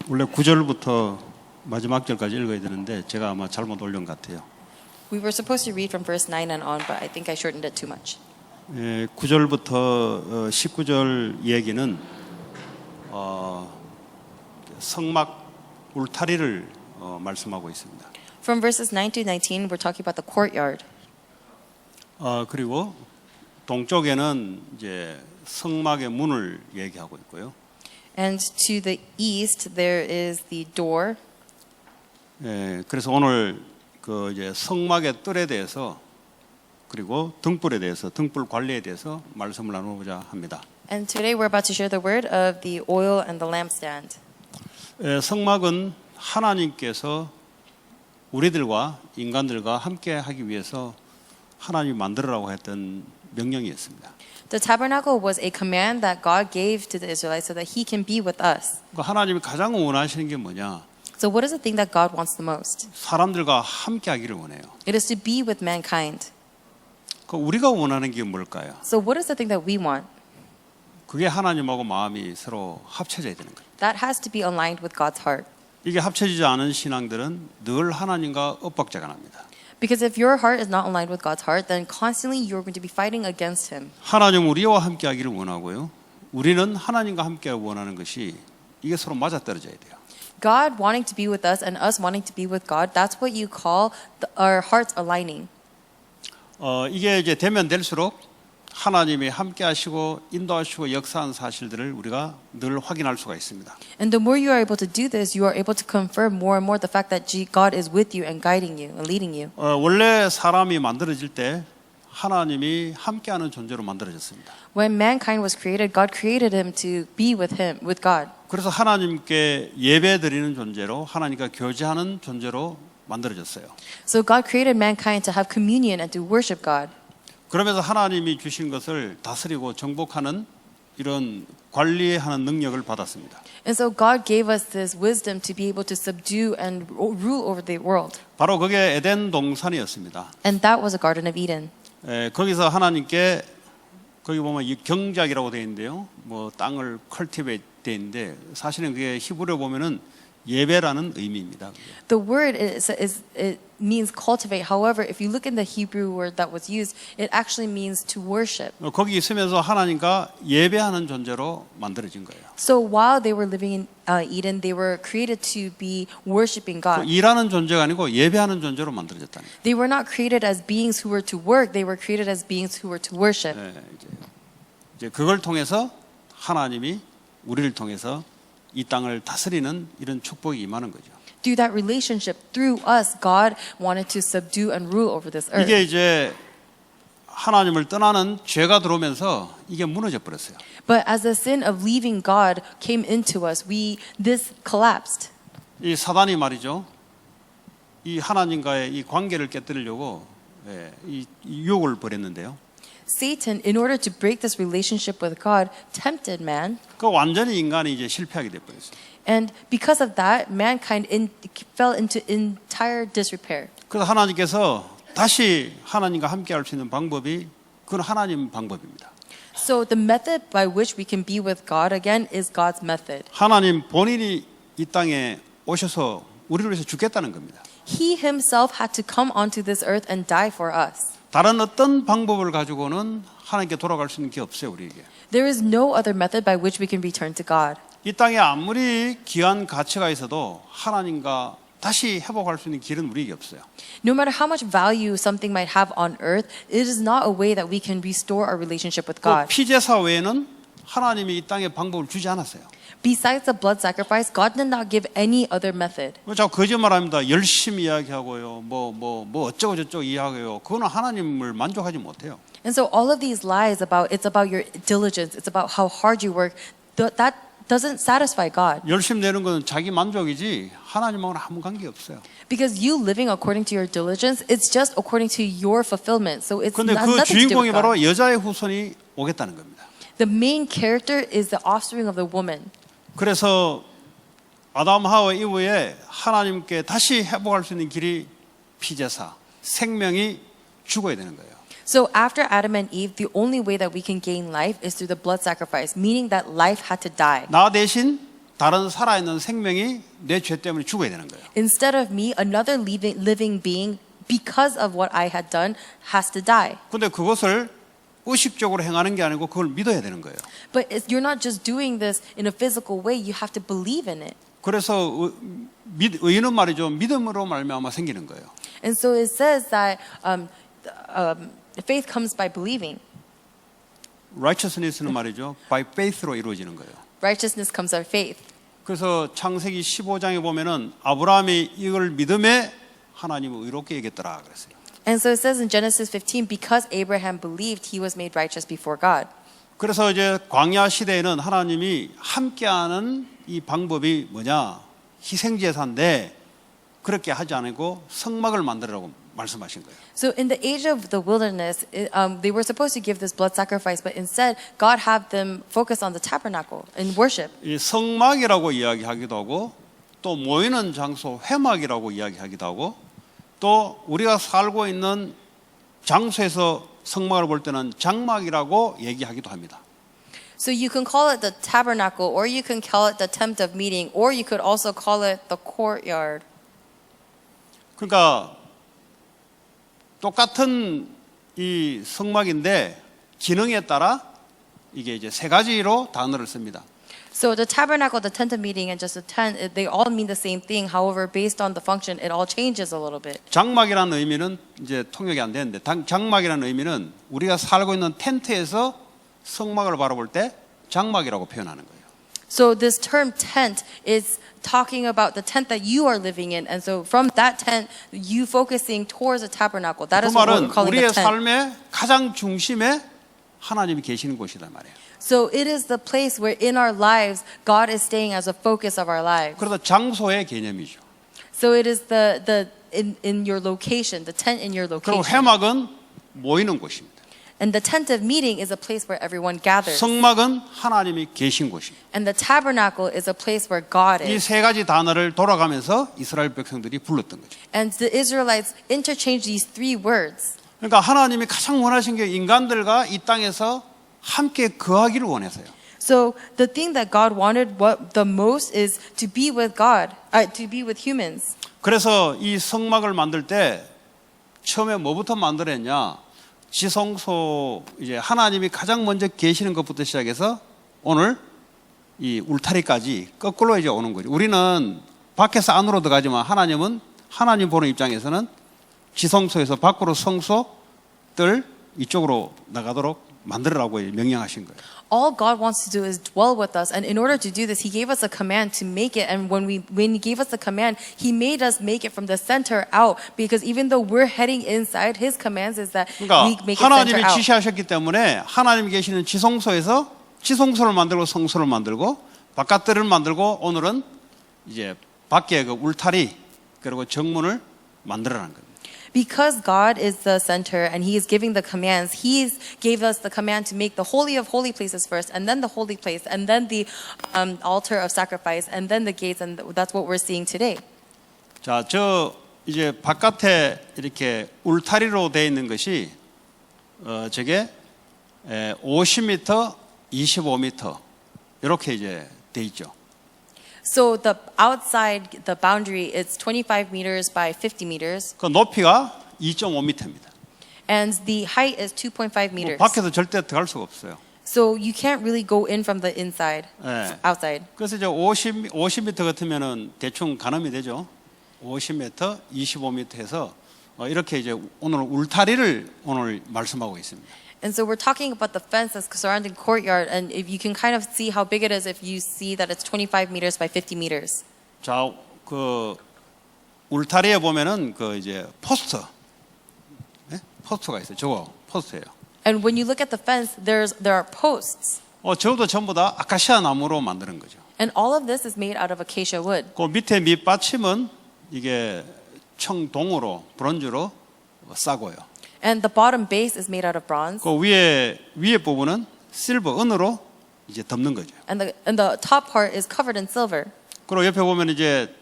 원래 9절부터 마지막 절까지 읽어야 되는데 제가 아마 잘못 올린 것 같아요. We were supposed to read from verse 9 and on, but I think I shortened it too much. 9절부터 19절 얘기는 성막 울타리를 말씀하고 있습니다. From verses 9 to 19, we're talking about the courtyard. 그리고 동쪽에는 이제 성막의 문을 얘기하고 있고요. And to the east, there is the door. 그래서 오늘 그 이제 성막의 뜰에 대해서 그리고 등불에 대해서 등불 관리에 대해서 말씀을 나누고자 합니다. And today we're about to share the word of the oil and the lampstand. 성막은 하나님께서 우리들과 인간들과 함께 하기 위해서 하나님이 만들으라고 했던 명령이었습니다. The tabernacle was a command that God gave to the Israelites so that He can be with us. 하나님이 가장 원하시는 게 뭐냐? So what is the thing that God wants the most? 사람들과 함께 하기를 원해요. It is to be with mankind. 우리가 원하는 게 뭘까요? So what is the thing that we want? 그게 하나님하고 마음이 서로 합쳐져야 되는 거예요. That has to be aligned with God's heart. 이게 합쳐지지 않은 신앙들은 늘 하나님과 엇박자가 납니다. Because if your heart is not aligned with God's heart, then constantly you're going to be fighting against Him. 하나님 우리와 함께 하기를 원하고요. 우리는 하나님과 함께 원하는 것이 이게 서로 맞아떨어져야 돼요. God wanting to be with us and us wanting to be with God, that's what you call our hearts aligning. 이게 이제 되면 될수록 하나님이 함께 하시고 인도하시고 역사한 사실들을 우리가 늘 확인할 수가 있습니다. And the more you are able to do this, you are able to confirm more and more the fact that God is with you and guiding you and leading you. 원래 사람이 만들어질 때 하나님이 함께하는 존재로 만들어졌습니다. When mankind was created, God created him to be with God. 그래서 하나님께 예배드리는 존재로 하나님과 교제하는 존재로 만들어졌어요. So God created mankind to have communion and to worship God. 그러면서 하나님이 주신 것을 다스리고 정복하는 이런 관리하는 능력을 받았습니다. And so God gave us this wisdom to be able to subdue and rule over the world. 바로 그게 에덴 동산이었습니다. And that was a Garden of Eden. 거기서 하나님께 거기 보면 이 경작이라고 되어 있는데요. 뭐 땅을 컬티베이트 되어 있는데 사실은 그게 히브리어 보면은 예배라는 의미입니다. The word it means cultivate. However, if you look in the Hebrew word that was used, it actually means to worship. 거기 있으면서 하나님과 예배하는 존재로 만들어진 거예요. So while they were living in Eden, they were created to be worshiping God. 일하는 존재가 아니고 예배하는 존재로 만들어졌다는 거예요. They were not created as beings who were to work. They were created as beings who were to worship. 이제 그걸 통해서 하나님이 우리를 통해서 이 땅을 다스리는 이런 축복이 임하는 거죠. Through that relationship, through us, God wanted to subdue and rule over this earth. 이게 이제 하나님을 떠나는 죄가 들어오면서 이게 무너져 버렸어요. But as the sin of leaving God came into us, this collapsed. 이 사단이 말이죠. 이 하나님과의 이 관계를 깨뜨리려고 이 유혹을 벌였는데요. Satan, in order to break this relationship with God, tempted man. 그 완전히 인간이 이제 실패하게 돼 버렸어요. And because of that, mankind fell into entire disrepair. 그래서 하나님께서 다시 하나님과 함께 할 수 있는 방법이 그건 하나님 방법입니다. So the method by which we can be with God again is God's method. 하나님 본인이 이 땅에 오셔서 우리를 위해서 죽겠다는 겁니다. He himself had to come onto this earth and die for us. 다른 어떤 방법을 가지고는 하나님께 돌아갈 수 있는 게 없어요, 우리에게. There is no other method by which we can return to God. 이 땅에 아무리 귀한 가치가 있어도 하나님과 다시 회복할 수 있는 길은 우리에게 없어요. No matter how much value something might have on earth, it is not a way that we can restore our relationship with God. 피제사 외에는 하나님이 이 땅에 방법을 주지 않았어요. Besides the blood sacrifice, God did not give any other method. 자꾸 거짓말합니다. 열심히 이야기하고요. 뭐 어쩌고 저쩌고 이야기하고요. 그거는 하나님을 만족하지 못해요. And so all of these lies it's about your diligence, it's about how hard you work, that doesn't satisfy God. 열심히 내는 건 자기 만족이지 하나님하고는 아무 관계 없어요. Because you living according to your diligence, it's just according to your fulfillment. So it's 그런데 그 nothing to do 주인공이 with God. 바로 여자의 후손이 오겠다는 겁니다. The main character is the offspring of the woman. 그래서 아담 하와 이후에 하나님께 다시 회복할 수 있는 길이 피제사, 생명이 죽어야 되는 거예요. So after Adam and Eve, the only way that we can gain life is through the blood sacrifice, meaning that life had to die. 나 대신 다른 살아있는 생명이 내 죄 때문에 죽어야 되는 거예요. Instead of me, another living being, because of what I had done, has to die. 근데 그것을 의식적으로 행하는 게 아니고 그걸 믿어야 되는 거예요. But you're not just doing this in a physical way, you have to believe in it. 그래서 의는 말이죠. 믿음으로 말미암아 생기는 거예요. And so it says that faith comes by believing. righteousness는 말이죠. by faith로 이루어지는 거예요. Righteousness comes by faith. 그래서 창세기 15장에 보면은 아브라함이 이걸 믿음에 하나님을 의롭게 여겼더라 그랬어요. And so it says in Genesis 15, because Abraham believed, he was made righteous before God. 그래서 이제 광야 시대에는 하나님이 함께하는 이 방법이 뭐냐? 희생제사인데 그렇게 하지 않고 성막을 만들라고 말씀하신 거예요. So in the age of the wilderness, they were supposed to give this blood sacrifice, but instead God had them focus on the tabernacle and worship. 이 성막이라고 이야기하기도 하고 또 모이는 장소 회막이라고 이야기하기도 하고 또 우리가 살고 있는 장소에서 성막을 볼 때는 장막이라고 얘기하기도 합니다. So you can call it the tabernacle, or you can call it the tent of meeting, or you could also call it the courtyard. 그러니까 똑같은 이 성막인데 기능에 따라 이게 이제 세 가지로 단어를 씁니다. So the tabernacle, the tent of meeting, and just the tent, they all mean the same thing. However, based on the function, it all changes a little bit. 장막이라는 의미는 이제 통역이 안 되는데 장막이라는 의미는 우리가 살고 있는 텐트에서 성막을 바라볼 때 장막이라고 표현하는 거예요. So this term tent is talking about the tent that you are living in, and so from that tent, you focusing towards the tabernacle. That 그 is what we're 말은 calling 우리의 the tent. 삶의 가장 중심에 하나님이 계시는 곳이다 말이에요. So it is the place where in our lives God is staying as a focus of our lives. 그래서 장소의 개념이죠. So it is in your location, the tent in your 그리고 location. 회막은 모이는 곳입니다. And the tent of meeting is a place where everyone gathers. 성막은 하나님이 계신 곳입니다. And the tabernacle is a place where God 이 is. 세 가지 단어를 돌아가면서 이스라엘 백성들이 불렀던 거죠. And the Israelites interchange these three words. 그러니까 하나님이 가장 원하신 게 인간들과 이 땅에서 함께 거하기를 원해서요. So the thing that God wanted the most is to be with God, to be with humans. 그래서 이 성막을 만들 때 처음에 뭐부터 만들었냐? 지성소 이제 하나님이 가장 먼저 계시는 것부터 시작해서 오늘 이 울타리까지 거꾸로 이제 오는 거죠. 우리는 밖에서 안으로 들어가지만 하나님은 하나님 보는 입장에서는 지성소에서 밖으로 성소들 이쪽으로 나가도록 만들으라고 명령하신 거예요. All God wants to do is dwell with us, and in order to do this, He gave us a command to make it. And when He gave us the command, He made us make it from the center out. Because even though we're heading inside, His commands is that we 그러니까 make it center 하나님이 out. 지시하셨기 때문에 하나님이 계시는 지성소에서 지성소를 만들고 성소를 만들고 바깥들을 만들고 오늘은 이제 밖에 그 울타리 그리고 정문을 만들어라는 겁니다. Because God is the center and He is giving the commands, He gave us the command to make the holy of holy places first, and then the holy place, and then the altar of sacrifice, and then the gates, and that's what we're seeing today. 자, 저 이제 바깥에 이렇게 울타리로 되어 있는 것이 저게 50m, 25m 이렇게 이제 돼 있죠. So the outside, the boundary is 25 meters by 50 meters, 그 높이가 2.5m입니다. and the height is 2.5 meters. 밖에서 절대 들어갈 수가 없어요. So you can't really go in from the inside, 네. outside. 그래서 이제 50m 같으면은 대충 가늠이 되죠. 50m, 25m 해서 이렇게 이제 오늘 울타리를 오늘 말씀하고 있습니다. And so we're talking about the fence that's surrounding courtyard, and if you can kind of see how big it is if you see that it's 25 meters by 50 meters. 자, 그 울타리에 보면은 그 이제 포스트, 네? 포스트가 있어요. 저거 포스트예요. And when you look at the fence, there are posts. 저것도 전부 다 아카시아 나무로 만드는 거죠. And all of this is made out of acacia wood. 그 밑에 밑받침은 이게 청동으로 브론즈로 싸고요. And the bottom base is made out of bronze. 그 위에 부분은 실버 은으로 이제 덮는 거죠. And the top part is covered in silver. 그리고 옆에 보면 이제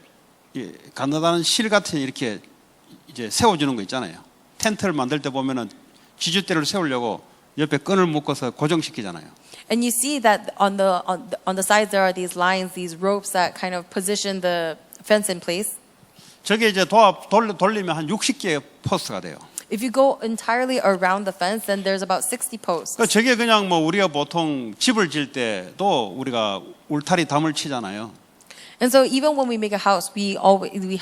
가느다란 실 같은 이렇게 이제 세워주는 거 있잖아요. 텐트를 만들 때 보면은 지주대를 세우려고 옆에 끈을 묶어서 고정시키잖아요. And you see that on the sides there are these lines, these ropes that kind of position the fence in place. 저게 이제 돌리면 한 60개의 포스트가 돼요. If you go entirely around the fence, then there's about 60 posts. 그러니까 저게 그냥 뭐 우리가 보통 집을 질 때도 우리가 울타리 담을 치잖아요. And so even when we make a house, we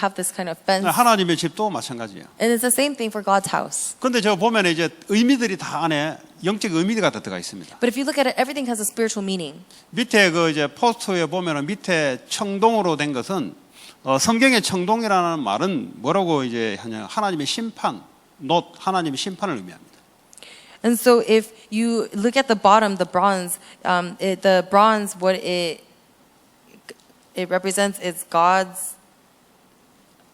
have this kind of fence. 하나님의 집도 마찬가지예요. And it's the same thing for God's house. 그런데 저 보면 이제 의미들이 다 안에 영적 의미가 다 들어가 있습니다. But if you look at it, everything has a spiritual meaning. 밑에 그 이제 포스트에 보면은 밑에 청동으로 된 것은 성경의 청동이라는 말은 뭐라고 이제 하냐 하나님의 심판, 하나님의 심판을 의미합니다. And so if you look at the bottom, the bronze, what it represents is God's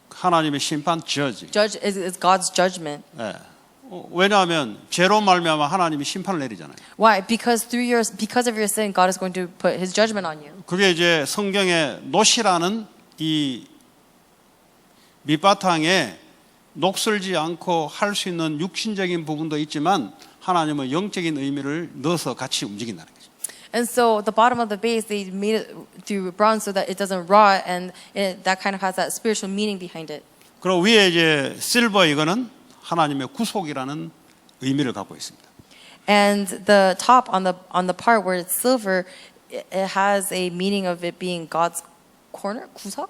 하나님의 심판, judge. is God's judgment. 예. 왜냐하면 죄로 말미암아 하나님이 심판을 내리잖아요. Why? Because because of your sin, God is going to put His judgment on you. 그게 이제 성경의 놋이라는 이 밑바탕에 녹슬지 않고 할 수 있는 육신적인 부분도 있지만 하나님은 영적인 의미를 넣어서 같이 움직인다는 거죠. And so the bottom of the base, they made it through bronze so that it doesn't rot, and that kind of has that spiritual meaning behind it. 그리고 위에 이제 실버 이거는 하나님의 구속이라는 의미를 갖고 있습니다. And the top on the part where it's silver, it has a meaning of it being God's corner, 구석.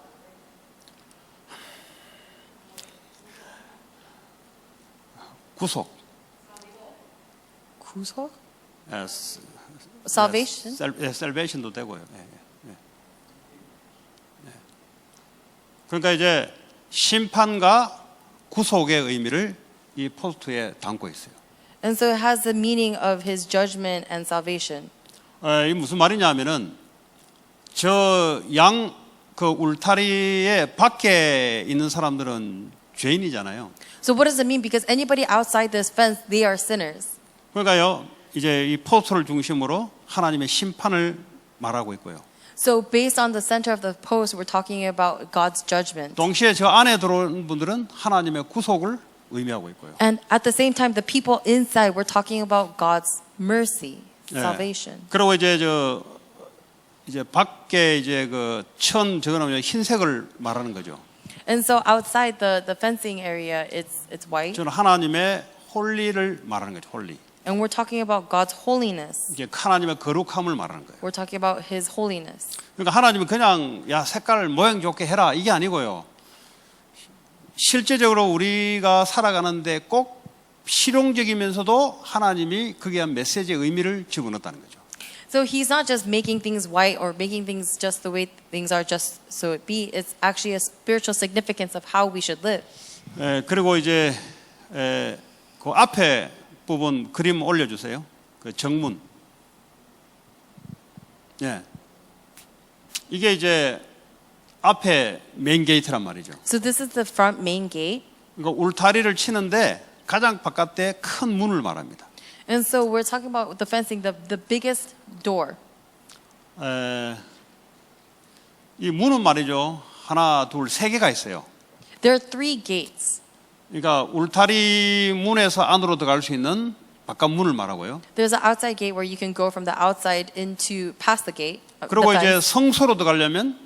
구속. 구석? 예, Salvation. 셀베이션도 되고요. 예, 예. 예. 그러니까 이제 심판과 구속의 의미를 이 포스트에 담고 있어요. And so it has the meaning of His judgment and salvation. 이 무슨 말이냐면은 저 그 울타리에 밖에 있는 사람들은 죄인이잖아요. So what does it mean? Because anybody outside this fence, they are sinners. 그러니까요, 이제 이 포스트를 중심으로 하나님의 심판을 말하고 있고요. So based on the center of the post, we're talking about God's judgment. 동시에 저 안에 들어온 분들은 하나님의 구속을 의미하고 있고요. And at the same time, the people inside, we're talking about God's mercy, salvation. 그리고 이제 밖에 이제 그 저거는 흰색을 말하는 거죠. And so outside the fencing area, it's white. 저는 하나님의 홀리를 말하는 거죠. 홀리. And we're talking about God's holiness. 이제 하나님의 거룩함을 말하는 거예요. We're talking about His holiness. 그러니까 하나님은 그냥 야 색깔 모양 좋게 해라 이게 아니고요. 실제적으로 우리가 살아가는데 꼭 실용적이면서도 하나님이 거기에 한 메시지의 의미를 집어넣었다는 거죠. So He's not just making things white or making things just the way things are just so it be. It's actually a spiritual significance of how we should live. 그리고 이제 그 앞에 부분 그림 올려주세요. 그 정문. 예. 이게 이제 앞에 메인 게이트란 말이죠. So this is the front main gate. 그러니까 울타리를 치는데 가장 바깥에 큰 문을 말합니다. And so we're talking about the fencing, the biggest door. 이 문은 말이죠. 하나, 둘, 세 개가 있어요. There are 3 gates. 그러니까 울타리 문에서 안으로 들어갈 수 있는 바깥 문을 말하고요. There's an outside gate where you can go from the outside into past the gate. 그리고 the 이제 fence. 성소로 들어가려면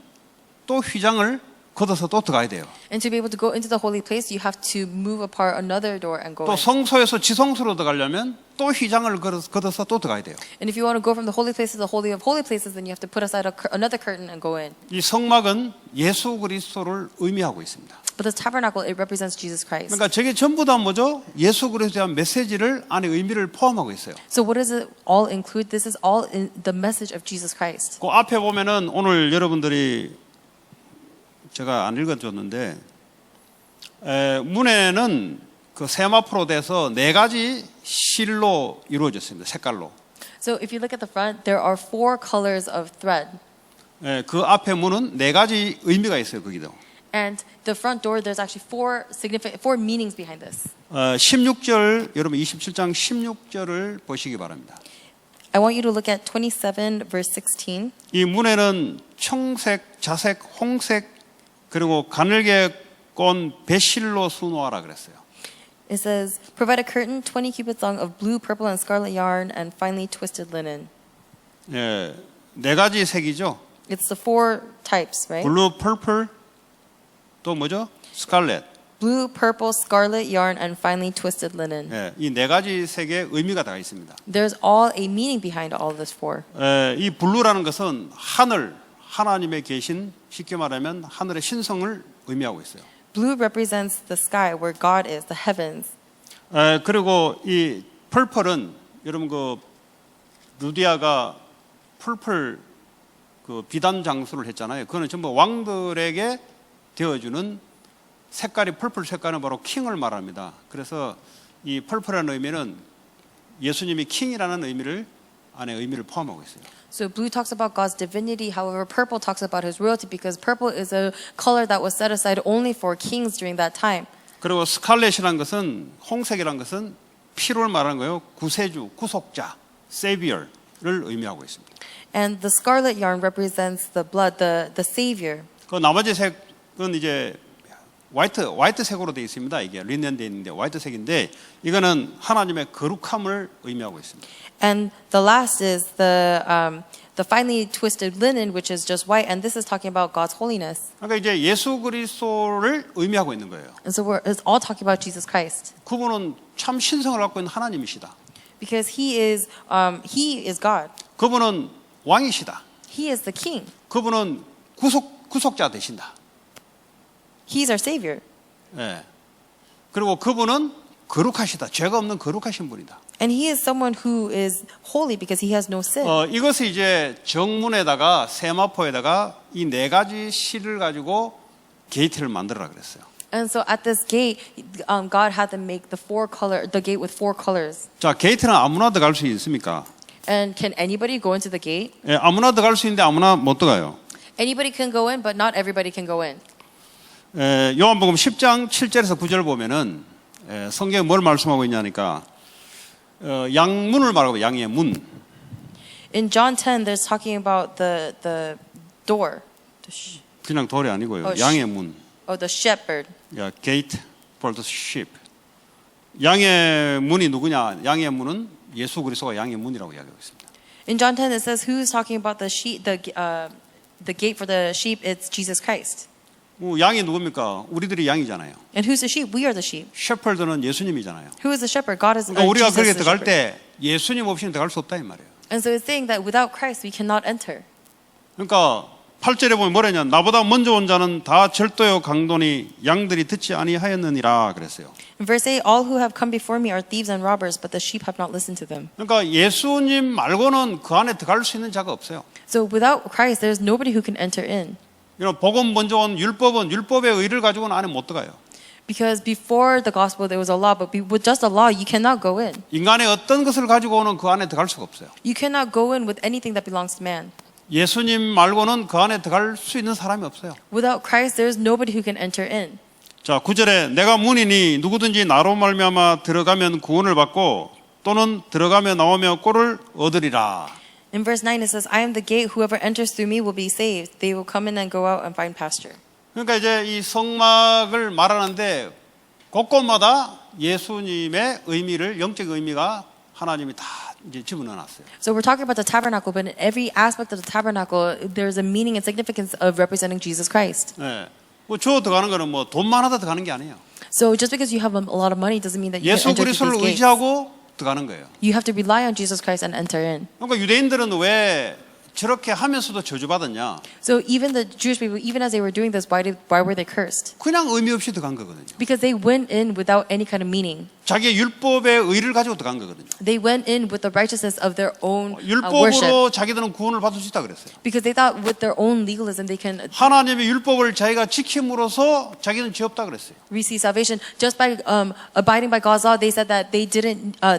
또 휘장을 걷어서 또 들어가야 돼요. And to be able to go into the holy place, you have to move apart another door and go 또 in. 성소에서 지성소로 들어가려면 또 휘장을 걷어서 또 들어가야 돼요. And if you want to go from the holy place to the holy of holy places, then you have to put aside another curtain and go in. 이 성막은 예수 그리스도를 의미하고 있습니다. But the tabernacle, it represents Jesus Christ. 그러니까 저게 전부 다 뭐죠? 예수 그리스도에 대한 메시지를 안에 의미를 포함하고 있어요. So what does it all include? This is all in the message of Jesus Christ. 그 앞에 보면은 오늘 여러분들이 제가 안 읽어줬는데 문에는 그 세마포로 돼서 4가지 실로 이루어졌습니다. 색깔로. So if you look at the front, there are 4 colors of thread. 그 앞에 문은 4가지 의미가 있어요. 거기도. And the front door, there's actually 4 meanings behind this. 16절 여러분 27장 16절을 보시기 바랍니다. I want you to look at 27 verse 16. 이 문에는 청색, 자색, 홍색 그리고 가늘게 꼰 배실로 수놓아라 그랬어요. It says, provide a curtain 20 cubits long of blue, purple, and scarlet yarn and finely twisted linen. 예, 네 가지 색이죠. It's the four types, right? 블루, 퍼플, 또 뭐죠? 스칼렛. Blue, purple, scarlet yarn, and finely twisted linen. 예, 이 네 가지 색의 의미가 다 있습니다. There's all a meaning behind all of this four. 이 블루라는 것은 하나님의 계신 쉽게 말하면 하늘의 신성을 의미하고 있어요. Blue represents the sky where God is, the heavens. 그리고 이 펄펄은 여러분 그 루디아가 펄펄 그 비단 장수를 했잖아요. 그거는 전부 왕들에게 되어주는 색깔이 펄펄 색깔은 바로 킹을 말합니다. 그래서 이 펄펄이라는 의미는 예수님이 킹이라는 의미를 포함하고 있어요. So blue talks about God's divinity. However, purple talks about his royalty because purple is a color that was set aside only for kings during that time. 그리고 스칼렛이라는 것은 홍색이라는 것은 피를 말하는 거예요. 구세주, 구속자, Savior를 의미하고 있습니다. And the scarlet yarn represents the blood, the savior. 그 나머지 색은 이제 화이트색으로 되어 있습니다. 이게 린넨되어 있는데 화이트색인데 이거는 하나님의 거룩함을 의미하고 있습니다. And the last is the finely twisted linen, which is just white, and this is talking about God's holiness. 그러니까 이제 예수 그리스도를 의미하고 있는 거예요. And so it's all talking about Jesus Christ 그분은 참 신성을 갖고 있는 하나님이시다. because he is God. 그분은 왕이시다. He is the King. 그분은 구속자 되신다. He's our Savior. 예. 그리고 그분은 거룩하시다. 죄가 없는 거룩하신 분이다. And he is someone who is holy because he has no sin. 이것을 이제 정문에다가 세마포에다가 이 네 가지 실을 가지고 게이트를 만들어라 그랬어요. And so at this gate, God had them make the gate with four colors. 자, 게이트는 아무나 들어갈 수 있습니까? And can anybody go into the gate? 예, 아무나 들어갈 수 있는데 아무나 못 들어가요. Anybody can go in, but not everybody can go in. 요한복음 10장 7절에서 9절 보면은 성경에 뭘 말씀하고 있냐니까 양문을 말하고 양의 문. In John 10, there's talking about the door. 그냥 돌이 아니고요. 어, 양의 문. The shepherd. 야, gate for the sheep. 양의 문이 누구냐? 양의 문은 예수 그리스도가 양의 문이라고 이야기하고 있습니다. In John 10, it says who's talking about the sheep, the gate for the sheep. It's Jesus Christ. 양이 누굽니까? 우리들이 양이잖아요. And who's the sheep? We are the sheep. 셰퍼드는 예수님이잖아요. Who is the shepherd? God is. 그러니까 우리가 Jesus 그렇게 is the 들어갈 shepherd. 때 예수님 없이는 들어갈 수 없다 이 말이에요. And so it's saying that without Christ we cannot enter. 그러니까 8절에 보면 뭐라냐? 나보다 먼저 온 자는 다 절도요 강도니 양들이 듣지 아니하였느니라 그랬어요. In verse 8, all who have come before me are thieves and robbers, but the sheep have not listened to them. 그러니까 예수님 말고는 그 안에 들어갈 수 있는 자가 없어요. So without Christ, there's nobody who can enter in. 복음 먼저 온 율법은 율법의 의를 가지고는 안에 못 들어가요. Because before the gospel there was a law, but with just a law you cannot go in. 인간의 어떤 것을 가지고 오는 그 안에 들어갈 수가 없어요. You cannot go in with anything that belongs to man. 예수님 말고는 그 안에 들어갈 수 있는 사람이 없어요. Without Christ, there is nobody who can enter in. 자, 9절에 내가 문이니 누구든지 나로 말미암아 들어가면 구원을 받고 또는 들어가며 나오며 꼴을 얻으리라. In verse 9 it says, I am the gate, whoever enters through me will be saved. They will come in and go out and find pasture. 그러니까 이제 이 성막을 말하는데 곳곳마다 예수님의 의미를 영적 의미가 하나님이 다 이제 집어넣어놨어요. So we're talking about the tabernacle, but in every aspect of the tabernacle, there's a meaning and significance of representing Jesus Christ. 네. 뭐 저 들어가는 거는 뭐 돈 많아서 들어가는 게 아니에요. So just because you have a lot of money doesn't mean that you 예수 can enter through 그리스도를 these gates. 의지하고 들어가는 거예요. You have to rely on Jesus Christ and enter in. 그러니까 유대인들은 왜 저렇게 하면서도 저주받았냐? So even the Jewish people, even as they were doing this, why were they cursed? 그냥 의미 없이 들어간 거거든요. Because they went in without any kind of meaning. 자기의 율법의 의를 가지고 들어간 거거든요. They went in with the righteousness of their own worship. 율법으로 자기들은 구원을 받을 수 있다 그랬어요. Because they thought with their own legalism they can 하나님의 율법을 자기가 지킴으로써 자기는 죄 없다 그랬어요. receive salvation. Just by abiding by God's law, they said that they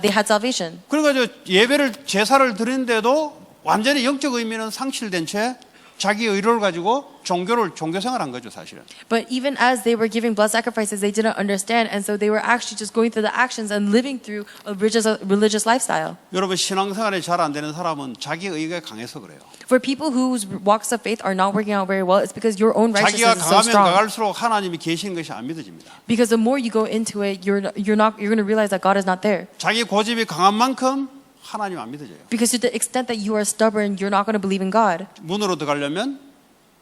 had salvation. 그러니까 저 예배를 제사를 드리는데도 완전히 영적 의미는 상실된 채 자기 의료를 가지고 종교 생활한 거죠, 사실은. But even as they were giving blood sacrifices, they didn't understand, and so they were actually just going through the actions and living through a religious lifestyle. 여러분 신앙생활이 잘 안 되는 사람은 자기 의가 강해서 그래요. For people whose walks of faith are not working out very well, it's because your own 자기가 righteousness is so 강하면 strong. 강할수록 하나님이 계신 것이 안 믿어집니다. Because the more you go into it, you're going to realize that God is not there. 자기 고집이 강한 만큼 하나님 안 믿어져요. Because to the extent that you are stubborn, you're not going to believe in God. 문으로 들어가려면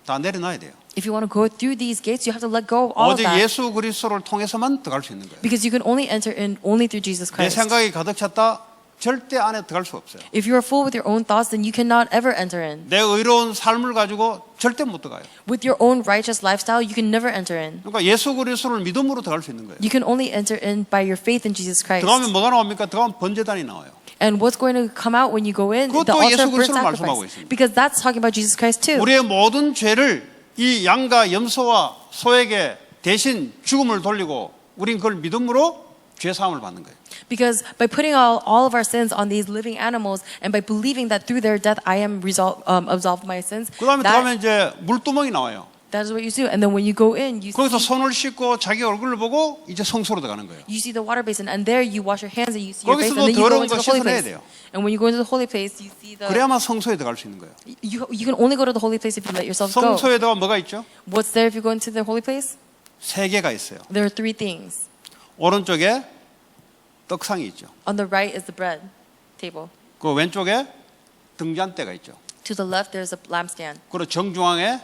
다 내려놔야 돼요. If you want to go through these gates, you have to let go of all of 오직 that. 예수 그리스도를 통해서만 들어갈 수 있는 거예요. Because you can only enter in only through Jesus 내 Christ. 생각이 가득 찼다 절대 안에 들어갈 수 없어요. If you are full with your own thoughts, then you cannot ever enter in. 내 의로운 삶을 가지고 절대 못 들어가요. With your own righteous lifestyle, you can never enter in. 그러니까 예수 그리스도를 믿음으로 들어갈 수 있는 거예요. You can only enter in by your faith in Jesus Christ. 들어가면 뭐가 나옵니까? 들어가면 번제단이 나와요. And what's going to come out when you go in? 그것도 The altar 예수 of burnt 그리스도를 말씀하고 sacrifice. 있습니다. Because that's talking about Jesus Christ too. 우리의 모든 죄를 이 양과 염소와 소에게 대신 죽음을 돌리고 우린 그걸 믿음으로 죄 사함을 받는 거예요. Because by putting all of our sins on these living animals and by believing that through their death I am absolved my sins, 그다음에 들어가면 이제 물두멍이 나와요. that is what you do. And then when you go in, 거기서 손을 씻고 자기 얼굴을 보고 이제 성소로 들어가는 거예요. you see the water basin, and there you wash your hands and you see your face, 거기서도 and then you go 더러운 into 거 the holy 씻어내야 place. 돼요. And when you go into the holy place, you see the. 그래야만 성소에 들어갈 수 있는 거예요. You can only go to the holy place if you let yourself go. 성소에 들어가 뭐가 있죠? What's there if you go into the holy place? 세 개가 있어요. There are three things. 오른쪽에 떡상이 있죠. On the right is the bread table. 그 왼쪽에 등잔대가 있죠. To the left, there's a lampstand. 그리고 정중앙에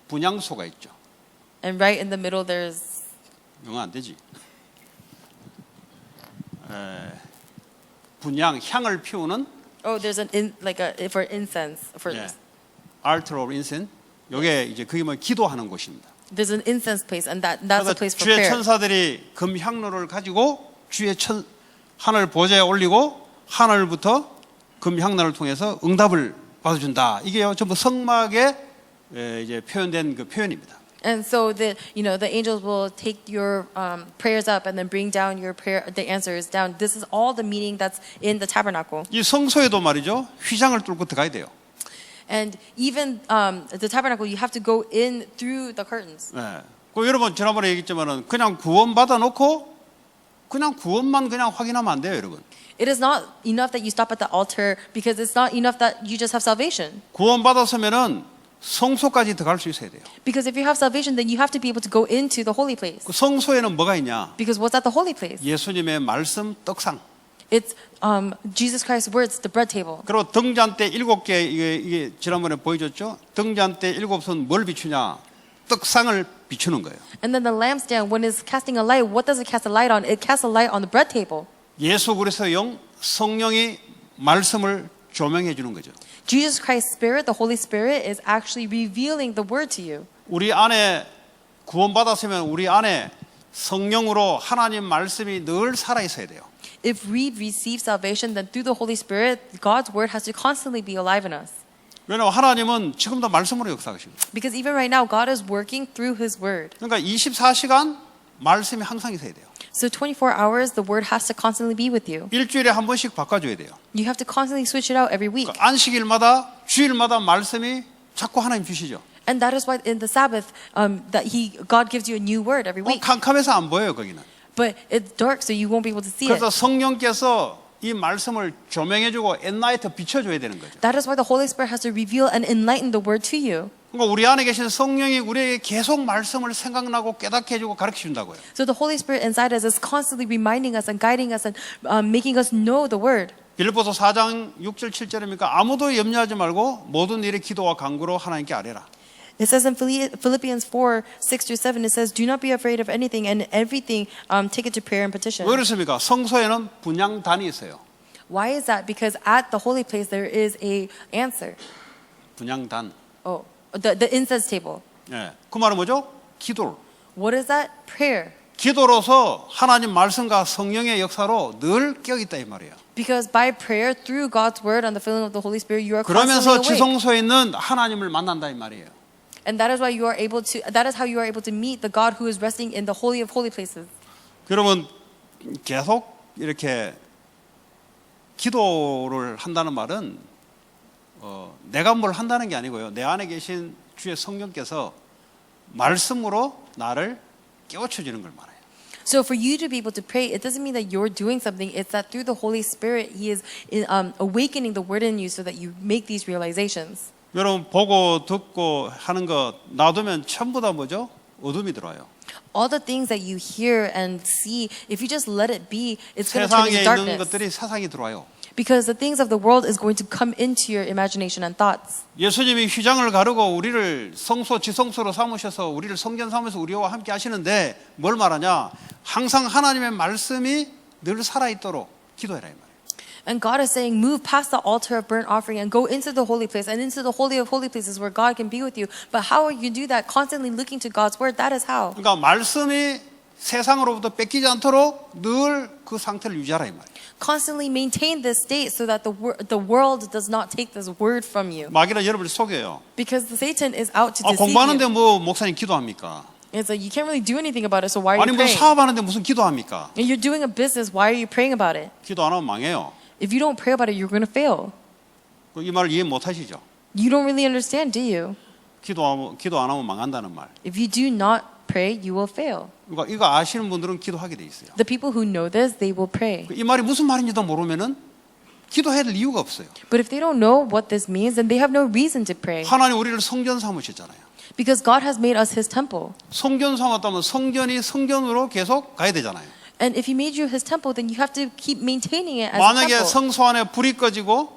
분향소가 있죠. And right in the middle, there's 영어 안 되지. 분향 향을 피우는 there's for incense for altar of incense. 요게 이제 그게 뭐 기도하는 곳입니다. there's an incense place, and that's a place for 주의 prayer. 천사들이 금 향로를 가지고 주의 하늘 보좌에 올리고 하늘부터 금 향로를 통해서 응답을 받아준다. 이게요 전부 성막에 이제 표현된 그 표현입니다. And so the angels will take your prayers up and then bring down the answers down. This is all the meaning that's in the tabernacle. 이 성소에도 말이죠 휘장을 뚫고 들어가야 돼요. And even the tabernacle, you have to go in through the curtains. 네. 그 여러분 지난번에 얘기했지만은 그냥 구원 받아 놓고 그냥 구원만 그냥 확인하면 안 돼요, 여러분. It is not enough that you stop at the altar, because it's not enough that you just have salvation. 구원 받았으면은 성소까지 들어갈 수 있어야 돼요. Because if you have salvation, then you have to be able to go into the holy place. 그 성소에는 뭐가 있냐? Because what's at the holy place? 예수님의 말씀 떡상. It's Jesus Christ's words, the bread table. 그리고 등잔대 7개 이게 지난번에 보여줬죠? 등잔대 7손 뭘 비추냐? 떡상을 비추는 거예요. And then the lampstand, when it's casting a light, what does it cast a light on? It casts a light on the bread table. 예수 그리스도의 영 성령이 말씀을 조명해 주는 거죠. Jesus Christ's Spirit, the Holy Spirit, is actually revealing the word to you. 우리 안에 구원받았으면 우리 안에 성령으로 하나님 말씀이 늘 살아 있어야 돼요. If we receive salvation, then through the Holy Spirit, God's word has to constantly be alive in us. 왜냐하면 하나님은 지금도 말씀으로 역사하십니다. Because even right now, God is working through His word. 그러니까 24시간 말씀이 항상 있어야 돼요. So 24 hours, the word has to constantly be with you. 일주일에 한 번씩 바꿔줘야 돼요. You have to constantly switch it out every week. 그러니까 안식일마다 주일마다 말씀이 자꾸 하나님 주시죠. And that is why in the Sabbath, God gives you a new word every week. 캄캄해서 안 보여요 거기는. But it's dark, so you won't be able to see it. 그래서 성령께서 이 말씀을 조명해주고 엔라이트 비춰줘야 되는 거죠. That is why the Holy Spirit has to reveal and enlighten the word to you. 그러니까 우리 안에 계신 성령이 우리에게 계속 말씀을 생각나고 깨닫게 해주고 가르쳐 준다고요. So the Holy Spirit inside us is constantly reminding us and guiding us and making us know the word. 빌립보서 4장 6절 7절입니까? 아무도 염려하지 말고 모든 일에 기도와 간구로 하나님께 아뢰라. It says in Philippians 4, 6-7, it says, do not be afraid of anything, and everything take it to prayer and petition. 왜 그렇습니까? 성소에는 분향단이 있어요. Why is that? Because at the holy place there is a answer. 분향단. The incense table. 예. 그 말은 뭐죠? 기도. What is that? Prayer. 기도로서 하나님 말씀과 성령의 역사로 늘 깨어 있다 이 말이에요. Because by prayer, through God's word and the filling of the Holy Spirit, you are 그러면서 constantly awake. 지성소에 있는 하나님을 만난다 이 말이에요. And that is why you are able to. That is how you are able to meet the God who is resting in the holy of holy places. 여러분 계속 이렇게 기도를 한다는 말은 내가 뭘 한다는 게 아니고요. 내 안에 계신 주의 성령께서 말씀으로 나를 깨우쳐 주는 걸 말해요. So for you to be able to pray, it doesn't mean that you're doing something. It's that through the Holy Spirit, He is awakening the word in you so that you make these realizations. 여러분 보고 듣고 하는 거 놔두면 전부 다 뭐죠? 어둠이 들어와요. All the things that you hear and see, if you just let it be, it's going to turn 세상에 into 있는 darkness. 것들이 세상에 들어와요. Because the things of the world is going to come into your imagination and thoughts. 예수님이 휘장을 가르고 우리를 성소 지성소로 삼으셔서 우리를 성전 삼으셔서 우리와 함께 하시는데 뭘 말하냐? 항상 하나님의 말씀이 늘 살아있도록 기도해라 이 말이에요. And God is saying, move past the altar of burnt offering and go into the holy place and into the holy of holy places where God can be with you. But how are you do that? Constantly looking to God's word. That is how. 그러니까 말씀이 세상으로부터 뺏기지 않도록 늘 그 상태를 유지하라 이 말이에요. Constantly maintain this state so that the world does not take this word from you. 마귀는 여러분을 속여요. Because Satan is out to 아, deceive 공부하는데 you. 뭐 목사님 기도합니까? It's like you can't really do anything about it, so why are 아니 you 뭐 praying? 사업하는데 무슨 기도합니까? And you're doing a business, why are you praying about it? 기도 안 하면 망해요. If you don't pray about it, you're going to fail. 이 말을 이해 못 하시죠? You don't really understand, do you? 기도 안 하면 망한다는 말. If you do not pray, you will fail. 그러니까 이거 아시는 분들은 기도하게 돼 있어요. The people who know this, they will pray. 이 말이 무슨 말인지도 모르면은 기도해야 될 이유가 없어요. But if they don't know what this means, then they have no reason to pray. 하나님 우리를 성전 삼으셨잖아요. Because God has made us His temple. 성전 삼았다면 성전이 성전으로 계속 가야 되잖아요. And if He made you His temple, then you have to keep maintaining it as a 만약에 temple. 성소 안에 불이 꺼지고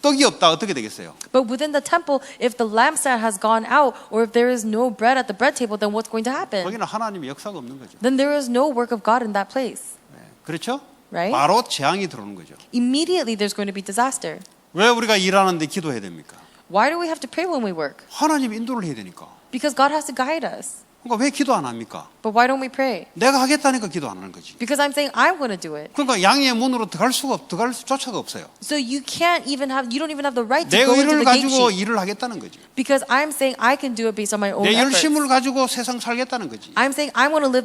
떡이 없다 어떻게 되겠어요? But within the temple, if the lampstand has gone out, or if there is no bread at the bread table, then what's going to happen? 거기는 하나님의 역사가 없는 거죠. Then there is no work of God in that place. 네, 그렇죠? Right? 바로 재앙이 들어오는 거죠. Immediately there's going to be disaster. 왜 우리가 일하는데 기도해야 됩니까? Why do we have to pray when we work? 하나님 인도를 해야 되니까. Because God has to guide us. 그러니까 왜 기도 안 합니까? But why don't we pray? 내가 하겠다니까 기도 안 하는 거지. Because I'm saying I'm going to do it. 그러니까 양의 문으로 들어갈 조차가 없어요. So you don't even have the right to 내 go into 의를 the gate 가지고 sheet. 일을 하겠다는 거지. Because I'm saying I can do it based on my own 내 efforts. 열심을 가지고 세상 살겠다는 거지. I'm saying I want to live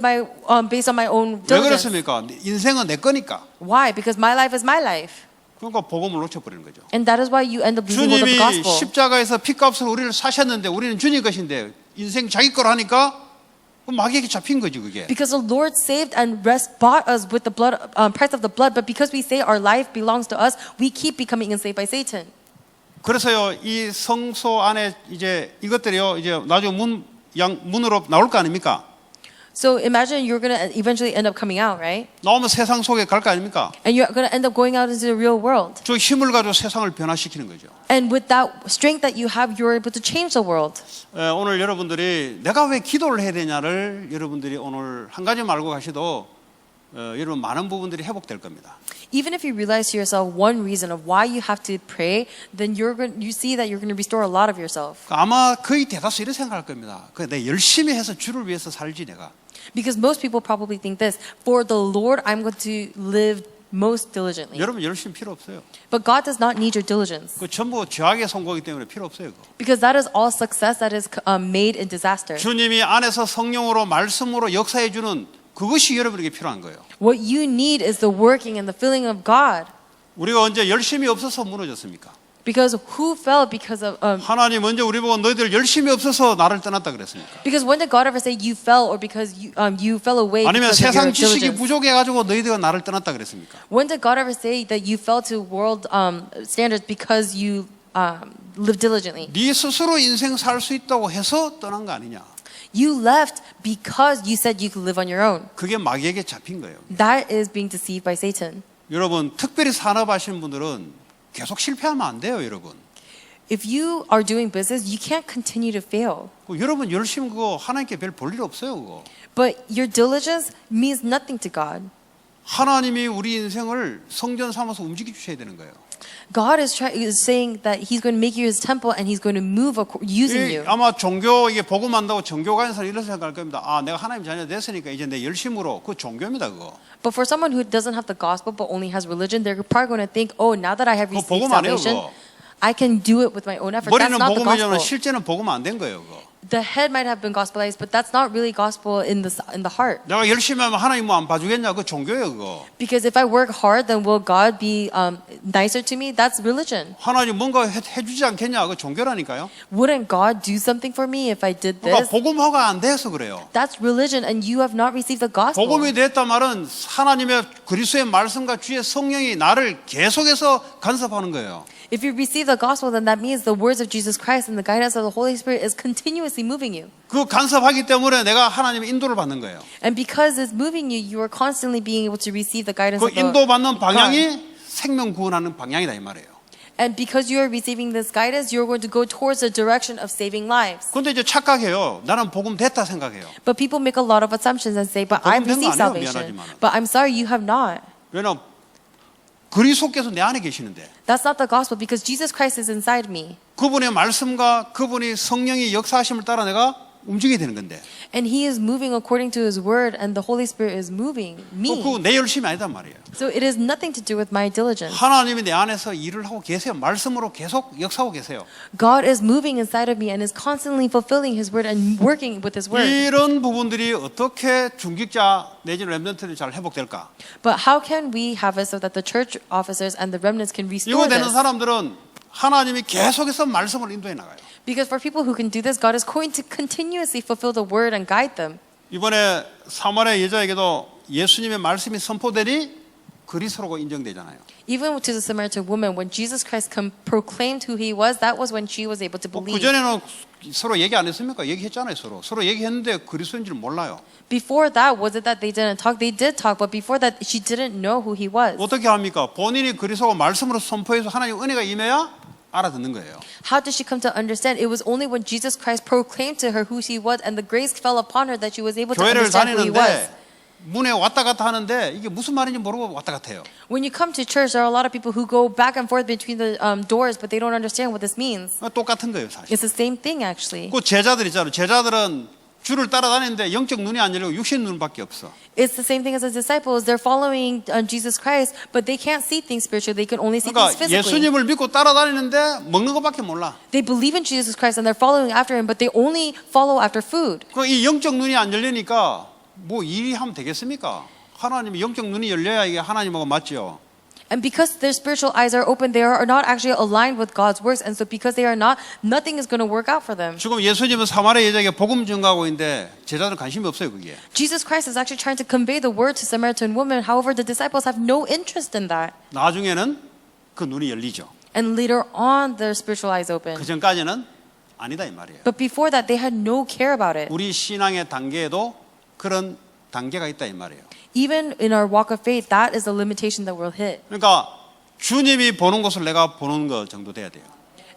based on my own 왜 diligence. 그렇습니까? 인생은 내 거니까. Why? Because my life is my life. 그러니까 복음을 놓쳐버리는 거죠. And that is why you end up losing hold of the 주님이 gospel. 십자가에서 피값으로 우리를 사셨는데 우리는 주님 것인데 인생 자기 거로 하니까 마귀에게 잡힌 거지 그게. Because the Lord saved and bought us with the blood, price of the blood, but because we say our life belongs to us, we keep becoming enslaved by Satan. 그래서요 이 성소 안에 이제 이것들이요 이제 나중에 문으로 나올 거 아닙니까? So imagine you're going to eventually end up coming out, right? 나오면 세상 속에 갈 거 아닙니까? And you're going to end up going out into the real world. 저 힘을 가지고 세상을 변화시키는 거죠. And with that strength that you have, you're able to change the world. 오늘 여러분들이 내가 왜 기도를 해야 되냐를 여러분들이 오늘 한 가지 말고 가셔도 여러분 많은 부분들이 회복될 겁니다. Even if you realize to yourself one reason of why you have to pray, then you see that you're going to restore a lot of yourself. 아마 거의 대다수 이렇게 생각할 겁니다. 내 열심히 해서 주를 위해서 살지 내가. Because most people probably think this, for the Lord, I'm going to live most diligently. 여러분 열심히 필요 없어요. But God does not need your diligence. 그 전부 죄악의 선고이기 때문에 필요 없어요. 그거. Because that is all success that is made in disaster. 주님이 안에서 성령으로 말씀으로 역사해 주는 그것이 여러분에게 필요한 거예요. What you need is the working and the filling of God. 우리가 언제 열심이 없어서 무너졌습니까? Because who fell because of 하나님 언제 우리 보고 너희들 열심이 없어서 나를 떠났다 그랬습니까? because when did God ever say you fell or because you fell away 아니면 because of your 세상 지식이 diligence? 부족해 가지고 너희들가 나를 떠났다 그랬습니까? When did God ever say that you fell to world standards because you live diligently? 네 스스로 인생 살 수 있다고 해서 떠난 거 아니냐? You left because you said you could live on your own. 그게 마귀에게 잡힌 거예요. That is being deceived by Satan. 여러분 특별히 산업하시는 분들은 계속 실패하면 안 돼요, 여러분. If you are doing business, you can't continue to fail. 여러분 열심 그거 하나님께 별 볼 일 없어요, 그거. But your diligence means nothing to God. 하나님이 우리 인생을 성전 삼아서 움직여 주셔야 되는 거예요. God is saying that He's going to make you His temple and He's going to move using you. 아마 종교 이게 복음한다고 종교 가는 사람 이런 생각할 겁니다. 아, 내가 하나님 자녀 됐으니까 이제 내 열심으로 그 종교입니다, 그거. But for someone who doesn't have the gospel but only has religion, they're probably going to think, oh, now that I have received 복음 아니에요, salvation, 그거. I can do it with my own effort. That's 머리는 not the 복음이지만 gospel. 실제는 복음 안 된 거예요, 그거. the head might have been gospelized, but that's not really gospel in the heart. 내가 열심히 하면 하나님 뭐 안 봐주겠냐? 그 종교예요, 그거. Because if I work hard, then will God be nicer to me? That's religion. 하나님 뭔가 해주지 않겠냐? 그 종교라니까요. Wouldn't God do something for me if I did 그러니까 this? 복음화가 안 돼서 그래요. That's religion, and you have not received the gospel. 복음이 됐단 말은 하나님의 그리스도의 말씀과 주의 성령이 나를 계속해서 간섭하는 거예요. If you receive the gospel, then that means the words of Jesus Christ and the guidance of the Holy Spirit is continuously moving you. 그 간섭하기 때문에 내가 하나님의 인도를 받는 거예요. And because it's moving you, you are constantly being able to receive the guidance 그 of the 인도받는 God. 방향이 생명 구원하는 방향이다 이 말이에요. And because you are receiving this guidance, you're going to go towards the direction of saving lives. 근데 이제 착각해요. 나는 복음 됐다 생각해요. But people make a lot of assumptions and say, but I've 복음 된거 received 아니에요, salvation. 미안하지만은. But I'm sorry, you have not. 왜냐면 그리스도께서 내 안에 계시는데 That's not the gospel because Jesus Christ is inside me. 그분의 말씀과 그분이 성령의 역사하심을 따라 내가 움직이게 되는 건데 And He is moving according to His word and the Holy Spirit is moving me. 그거 내 열심이 아니단 말이에요. So it is nothing to do with my diligence. 하나님이 내 안에서 일을 하고 계세요. 말씀으로 계속 역사하고 계세요. God is moving inside of me and is constantly fulfilling His word and working with His word. 이런 부분들이 어떻게 중직자 내지는 렘넌트들이 잘 회복될까? But how can we have it so that the church officers and the remnants can 이거 restore 되는 this? 사람들은 하나님이 계속해서 말씀을 인도해 나가요. Because for people who can do this, God is going to continuously fulfill the word and guide them. 이번에 사마리아 여자에게도 예수님의 말씀이 선포되니 그리스도로 인정되잖아요. Even to the Samaritan woman, when Jesus Christ proclaimed who He was, that was when she was able to 그 believe. 전에는 서로 얘기 안 했습니까? 얘기했잖아요, 서로 얘기했는데 그리스도인 줄 몰라요. Before that, was it that they didn't talk? They did talk, but before that, she didn't know who He was. 어떻게 합니까? 본인이 그리스도가 말씀으로 선포해서 하나님 은혜가 임해야 알아듣는 거예요. How did she come to understand? It was only when Jesus Christ proclaimed to her who she was and the grace fell upon her that she was able to 교회를 understand who He was. 다니는데 문에 왔다 갔다 하는데 이게 무슨 말인지 모르고 왔다 갔다 해요. When you come to church, there are a lot of people who go back and forth between the doors, but they don't understand what this means. 똑같은 거예요, 사실. It's the same thing, actually. 그 제자들 있잖아요. 제자들은 주를 따라다니는데 영적 눈이 안 열리고 육신 눈밖에 없어. It's the same thing as the disciples. They're following Jesus Christ, but they can't see things spiritually. They can only see things 그러니까 physically. 예수님을 믿고 따라다니는데 먹는 것밖에 몰라. They believe in Jesus Christ and they're following after Him, but they only follow after food. 그 이 영적 눈이 안 열리니까 뭐 일이 하면 되겠습니까? 하나님이 영적 눈이 열려야 이게 하나님하고 맞죠. And because their spiritual eyes are open, they are not actually aligned with God's works. And so because they are not, nothing is going to work out for them. 지금 예수님은 사마리아 여자에게 복음 전가하고 있는데 제자들은 관심이 없어요, 그게. Jesus Christ is actually trying to convey the word to Samaritan woman. However, the disciples have no interest in that. 나중에는 그 눈이 열리죠. And later on, their spiritual eyes open. 그 전까지는 아니다 이 말이에요. But before that, they had no care about it. 우리 신앙의 단계에도 그런 단계가 있다 이 말이에요. Even in our walk of faith, that is a limitation that we'll hit. 그러니까 주님이 보는 것을 내가 보는 것 정도 돼야 돼요.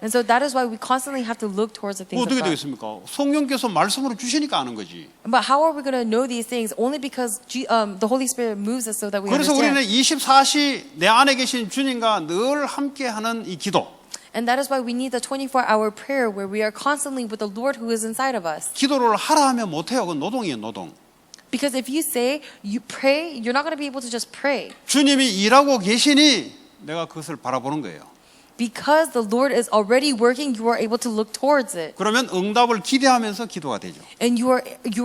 And so that is why we constantly have to look towards the things of 어떻게 God. 되겠습니까? 성령께서 말씀으로 주시니까 아는 거지. But how are we going to know these things? Only because the Holy Spirit moves us so that we 그래서 우리는 understand. 24시 내 안에 계신 주님과 늘 함께하는 이 기도. And that is why we need the 24-hour prayer where we are constantly with the Lord who is inside of us. 기도를 하라 하면 못해요. 그건 노동이에요, 노동. Because if you say you pray, you're not going to be able to just pray. 주님이 일하고 계시니 내가 그것을 바라보는 거예요. Because the Lord is already working, you are able to look towards it. 그러면 응답을 기대하면서 기도가 되죠. And you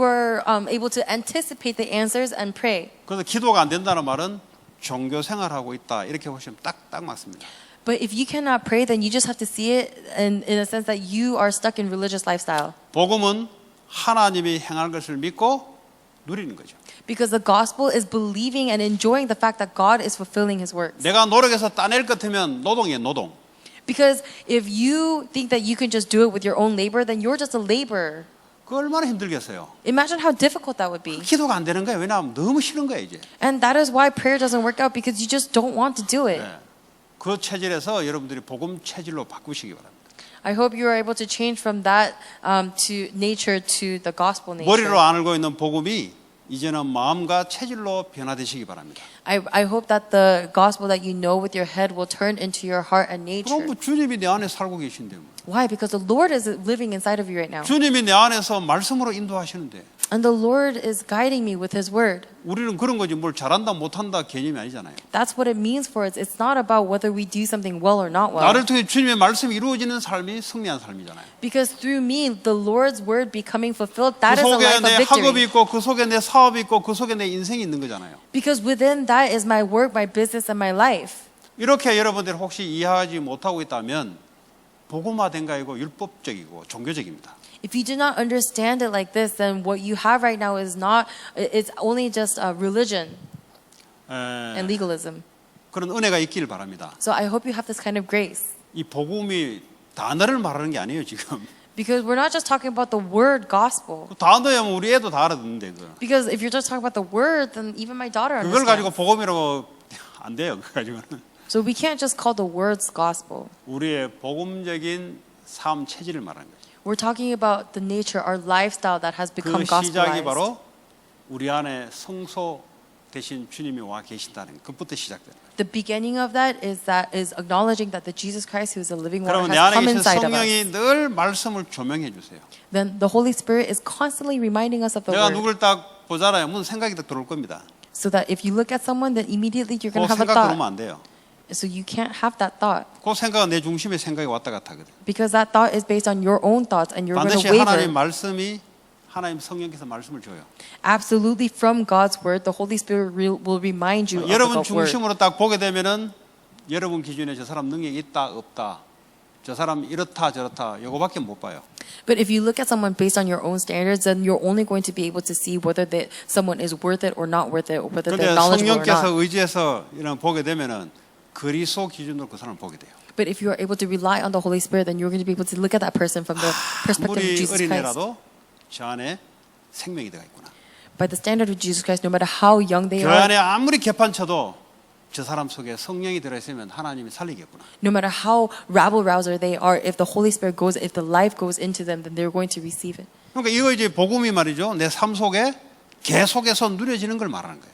are able to anticipate the answers and pray. 그래서 기도가 안 된다는 말은 종교 생활하고 있다. 이렇게 보시면 딱 맞습니다. But if you cannot pray, then you just have to see it in a sense that you are stuck in religious lifestyle. 복음은 하나님이 행할 것을 믿고 누리는 거죠. Because the gospel is believing and enjoying the fact that God is fulfilling His works. 내가 노력해서 따낼 것 같으면 노동이에요, 노동. Because if you think that you can just do it with your own labor, then you're just a laborer. 그 얼마나 힘들겠어요. Imagine how difficult that would be. 기도가 안 되는 거예요. 왜냐하면 너무 싫은 거예요, 이제. And that is why prayer doesn't work out because you just don't want to do it. 네. 그 체질에서 여러분들이 복음 체질로 바꾸시기 바랍니다. I hope you are able to change from that to nature to the gospel nature. 머리로 안 알고 있는 복음이 이제는 마음과 체질로 변화되시기 바랍니다. I hope that the gospel that you know with your head will turn into your heart and nature. 그럼 뭐 주님이 내 안에 살고 계신데 뭐. Why? Because the Lord is living inside of you right now. 주님이 내 안에서 말씀으로 인도하시는데 And the Lord is guiding me with His word. 우리는 그런 거지 뭘 잘한다 못한다 개념이 아니잖아요. That's what it means for us. It's not about whether we do something well or not well. 나를 통해 주님의 말씀이 이루어지는 삶이 승리한 삶이잖아요. Because through me, the Lord's word becoming fulfilled, 그 that is a 속에 life of 내 victory. 학업이 있고 그 속에 내 사업이 있고 그 속에 내 인생이 있는 거잖아요. Because within that is my work, my business, and my life. 이렇게 여러분들이 혹시 이해하지 못하고 있다면 복음화된 거 아니고 율법적이고 종교적입니다. If you do not understand it like this, then what you have right now is not, it's only just religion and legalism. 그런 은혜가 있기를 바랍니다. So I hope you have this kind of grace. 이 복음이 단어를 말하는 게 아니에요 지금. Because we're not just talking about the word gospel. 그 단어야면 우리 애도 다 알아듣는데 그. Because if you're just talking about the word, then even my daughter 그걸 가지고 understands. 복음이라고 안 돼요. 그거 가지고는. So we can't just call the words gospel. 우리의 복음적인 삶 체질을 말하는 거죠. We're talking about the nature, our lifestyle that has 그 become 시작이 gospelized. 바로 우리 안에 성소 대신 주님이 와 계신다는 것부터 시작돼요. The beginning of that is acknowledging that the Jesus Christ who is a living water 그러면 내 has 안에 come 계신 inside of us. 성령이 늘 말씀을 조명해 주세요. Then the Holy Spirit is constantly reminding us of the 내가 word. 누굴 딱 보잖아요. 무슨 생각이 딱 들어올 겁니다. So that if you look at someone, then immediately you're 그 going to have a 생각 들어오면 thought. 안 돼요. So you can't have that thought. 그 생각은 내 중심의 생각이 왔다 갔다 하거든. Because that thought is based on your own thoughts and you're going 반드시 to 하나님 waver. 말씀이 하나님 성령께서 말씀을 줘요. Absolutely from God's word, the Holy Spirit will remind you of 여러분 the word. 중심으로 딱 보게 되면은 여러분 기준에 저 사람 능력이 있다 없다, 저 사람 이렇다 저렇다 이거밖에 못 봐요. But if you look at someone based on your own standards, then you're only going to be able to see whether someone is worth it or not worth it, or whether 그런데 they're knowledgeable or 성령께서 not. 의지해서 이런 보게 되면은 그리스도 기준으로 그 사람을 보게 돼요. But if you are able to rely on the Holy Spirit, then you're going to be able to look at that person from the perspective of 아무리 Jesus Christ. 어린애라도 저 안에 생명이 들어가 있구나. By the standard of Jesus Christ, no matter how young they 그 are, 안에 아무리 개판 쳐도 저 사람 속에 성령이 들어있으면 하나님이 살리겠구나. no matter how rabble-rouser they are, if the Holy Spirit goes, if the life goes into them, then they're going to receive it. 그러니까 이거 이제 복음이 말이죠. 내 삶 속에 계속해서 누려지는 걸 말하는 거예요.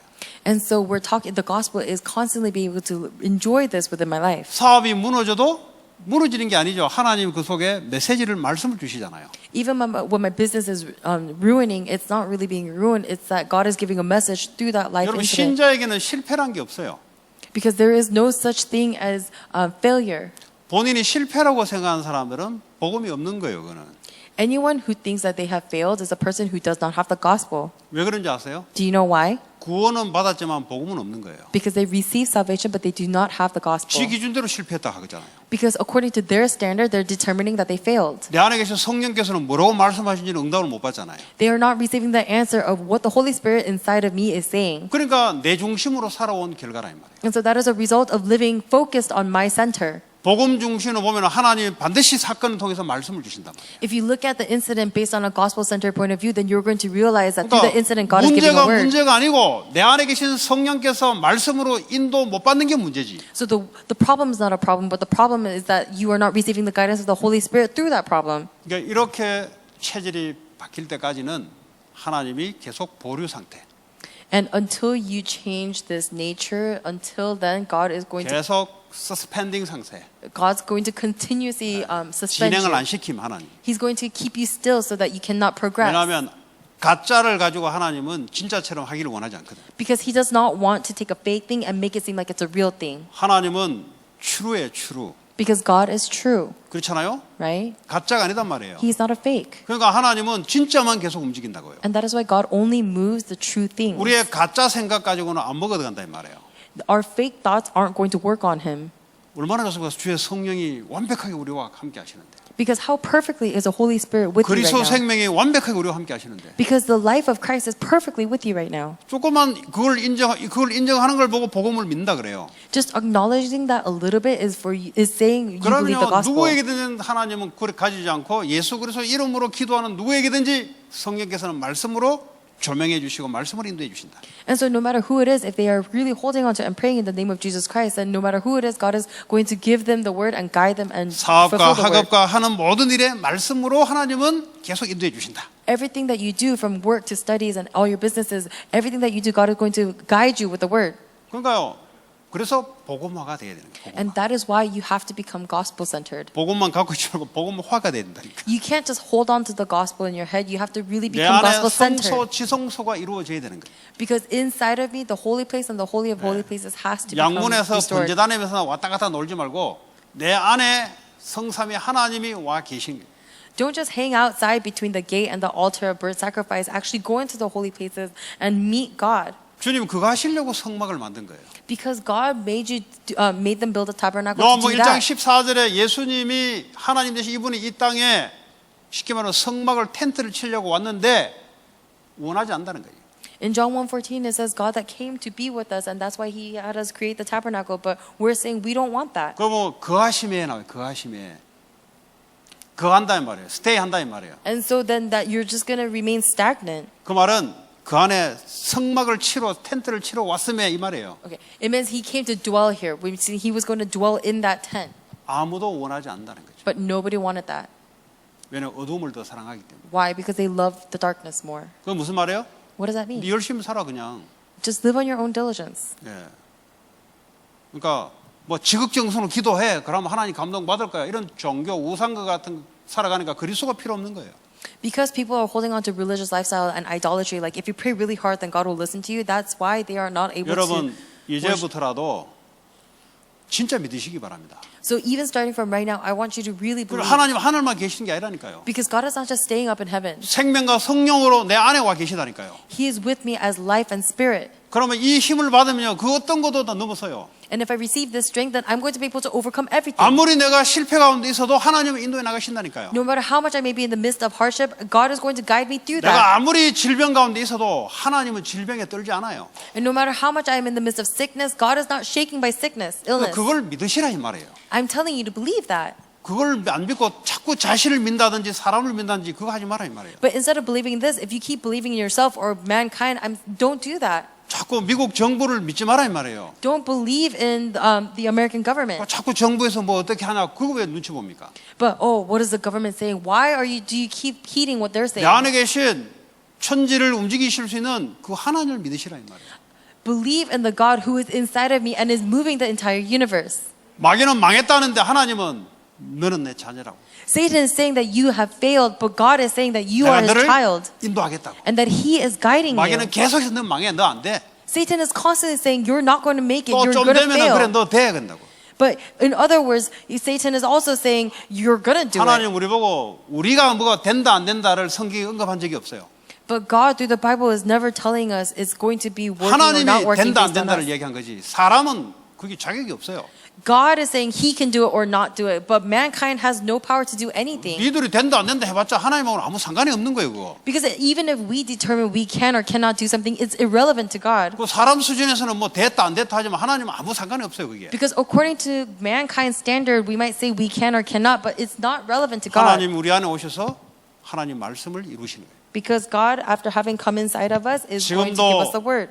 And so we're talking, the gospel is constantly being able to enjoy this within my life. 사업이 무너져도 무너지는 게 아니죠. 하나님 그 속에 메시지를 말씀을 주시잖아요. Even when my business is ruining, it's not really being ruined. It's that God is giving a message through that life 여러분 incident. 신자에게는 실패란 게 없어요. Because there is no such thing as failure. 본인이 실패라고 생각하는 사람들은 복음이 없는 거예요. 그거는. Anyone who thinks that they have failed is a person who does not have the gospel. 왜 그런지 아세요? Do you know why? 구원은 받았지만 복음은 없는 거예요. Because they receive salvation, but they do not have the 지 gospel. 기준대로 실패했다 하잖아요. Because according to their standard, they're determining that they failed. 내 안에 계신 성령께서는 뭐라고 말씀하신지는 응답을 못 받잖아요. They are not receiving the answer of what the Holy Spirit inside of me is saying. 그러니까 내 중심으로 살아온 결과라 이 말이에요. And so that is a result of living focused on my center. 복음 중심으로 보면 하나님 반드시 사건을 통해서 말씀을 주신단 말이에요. If you look at the incident based on a gospel-centered point of view, then you're going to realize that through the 그러니까 incident, God is giving a word. 문제가 아니고 내 안에 계신 성령께서 말씀으로 인도 못 받는 게 문제지. So the problem is not a problem, but the problem is that you are not receiving the guidance of the Holy Spirit through that problem. 그러니까 이렇게 체질이 바뀔 때까지는 하나님이 계속 보류 상태. And until you change this nature, until then, God is going to 계속 서스펜딩 상태. God's going to continuously suspend 진행을 안 you. 시킴 하나님. He's going to keep you still so that you cannot progress. 왜냐하면 가짜를 가지고 하나님은 진짜처럼 하기를 원하지 않거든. Because He does not want to take a fake thing and make it seem like it's a real thing. 하나님은 true예요, true. Because God is true, 그렇잖아요? right? 가짜가 아니단 말이에요. He's not a fake. 그러니까 하나님은 진짜만 계속 움직인다고요. And that is why God only moves the true things. 우리의 가짜 생각 가지고는 안 먹어간다 이 말이에요. Our fake thoughts aren't going to work on Him. 얼마나 좋습니까? 주의 성령이 완벽하게 우리와 함께 하시는데. Because how perfectly is the Holy Spirit with you right 그리스도 now? 생명이 완벽하게 우리와 함께 하시는데. Because the life of Christ is perfectly with you right now. 조금만 그걸 인정하는 걸 보고 복음을 믿는다 그래요. Just acknowledging that a little bit is saying you believe the 그러면 gospel. 누구에게든 하나님은 그걸 가지지 않고 예수 그리스도 이름으로 기도하는 누구에게든지 성령께서는 말씀으로 조명해 주시고 말씀을 인도해 주신다. And so no matter who it is, if they are really holding on to and praying in the name of Jesus Christ, then no matter who it is, God is going to give them the word and guide them and 사업과 fulfill the word. 학업과 하는 모든 일에 말씀으로 하나님은 계속 인도해 주신다. Everything that you do from work to studies and all your businesses, everything that you do, God is going to guide you with the word. 그러니까요. 그래서 복음화가 돼야 되는 거예요. And that is why you have to become gospel-centered. 복음만 갖고 있지 말고 복음화가 돼야 된다니까. You can't just hold on to the gospel in your head. You have to really 내 become 안에 gospel-centered. 성소, 지성소가 이루어져야 되는 거예요. Because inside of me, the holy place and the holy of holy places has to become 양문에서 restored. 번제단에서 왔다 갔다 놀지 말고 내 안에 성삼위 하나님이 와 계신 거예요. Don't just hang outside between the gate and the altar of burnt sacrifice. Actually go into the holy places and meet God. 주님 그거 하시려고 성막을 만든 거예요. Because God made them build a tabernacle to 요한복음 do 1장 that. 14절에 예수님이 하나님 되신 이분이 이 땅에 쉽게 말하면 성막을 텐트를 치려고 왔는데 원하지 않는다는 거예요. In John 1:14 it says God that came to be with us and that's why he had us create the tabernacle, but we're saying we don't want that. 그러면 거하심에 나와요. 거하심에. 거한다 이 말이에요. 스테이 한다 이 말이에요. And so then that you're just going to remain stagnant. 그 말은 그 안에 성막을 치러 텐트를 치러 왔음에 이 말이에요. Okay. It means he came to dwell here. We see he was going to dwell in that tent. 아무도 원하지 않는다는 거죠. But nobody wanted that. 왜냐하면 어둠을 더 사랑하기 때문에. Why? Because they loved the darkness more. 그건 무슨 말이에요? What does that 네 mean? 열심히 살아 그냥. Just live on your own diligence. 예. 그러니까 뭐 지극정성으로 기도해. 그러면 하나님 감동 받을 거야. 이런 종교 우상과 같은 살아가니까 그리스도가 필요 없는 거예요. Because people are holding on to religious lifestyle and idolatry, like if you pray really hard, then God will listen to you. That's why they are not able 여러분 to. 이제부터라도 진짜 믿으시기 바랍니다. So even starting from right now, I want you to really 그리고 believe. 하나님 하늘만 계시는 게 아니라니까요. Because God is not just staying up in heaven. 생명과 성령으로 내 안에 와 계시다니까요. He is with me as life and spirit. 그러면 이 힘을 받으면요, 그 어떤 것도 다 넘어서요. And if I receive this strength, then I'm going to be able to overcome everything. 아무리 내가 실패 가운데 있어도 하나님은 인도해 나가신다니까요. No matter how much I may be in the midst of hardship, God is going to guide me through that. 내가 아무리 질병 가운데 있어도 하나님은 질병에 떨지 않아요. And no matter how much I am in the midst of sickness, God is not shaken by sickness, illness. 그걸 믿으시라 이 말이에요. I'm telling you to believe that. 그걸 안 믿고 자꾸 자신을 믿다든지 사람을 믿다든지 그거 하지 마라 이 말이에요. But instead of believing in this, if you keep believing in yourself or mankind, don't do that. 자꾸 미국 정부를 믿지 마라 이 말이에요. Don't believe in the American government. 자꾸 정부에서 뭐 어떻게 하냐 그거 왜 눈치 봅니까? But what is the government saying? Why do you keep heeding what they're 내 saying? 안에 계신 천지를 움직이실 수 있는 그 하나님을 믿으시라 이 말이에요. Believe in the God who is inside of me and is moving the entire universe. 마귀는 망했다는데 하나님은 너는 내 자녀라고. Satan is saying that you have failed, but God is saying that you are 내가 his 너를 child 인도하겠다고. and that he is guiding 마귀는 you. 계속해서 너 망해, 너 안 돼. Satan is constantly saying you're not going to make it, 또 you're 좀 going to 되면은 그래 fail. 너 돼 된다고. But in other words, Satan is also saying you're going to do it. 하나님 우리 보고 우리가 뭐가 된다 안 된다를 성경에 언급한 적이 없어요. But God through the Bible is never telling us it's going to be working or 하나님이 not working 된다 안 based on 된다를 us. 얘기한 거지. 사람은 그게 자격이 없어요. God is saying he can do it or not do it, but mankind has no power to do anything. 니들이 된다 안 된다 해봤자 하나님하고는 아무 상관이 없는 거예요. 그거. Because even if we determine we can or cannot do something, it's irrelevant to God. 그 사람 수준에서는 뭐 됐다 안 됐다 하지만 하나님은 아무 상관이 없어요. 그게. Because according to mankind's standard, we might say we can or cannot, but it's not relevant to God. 하나님 우리 안에 오셔서 하나님 말씀을 이루시는 거예요. Because God, after having come inside of us, is going to give us the word.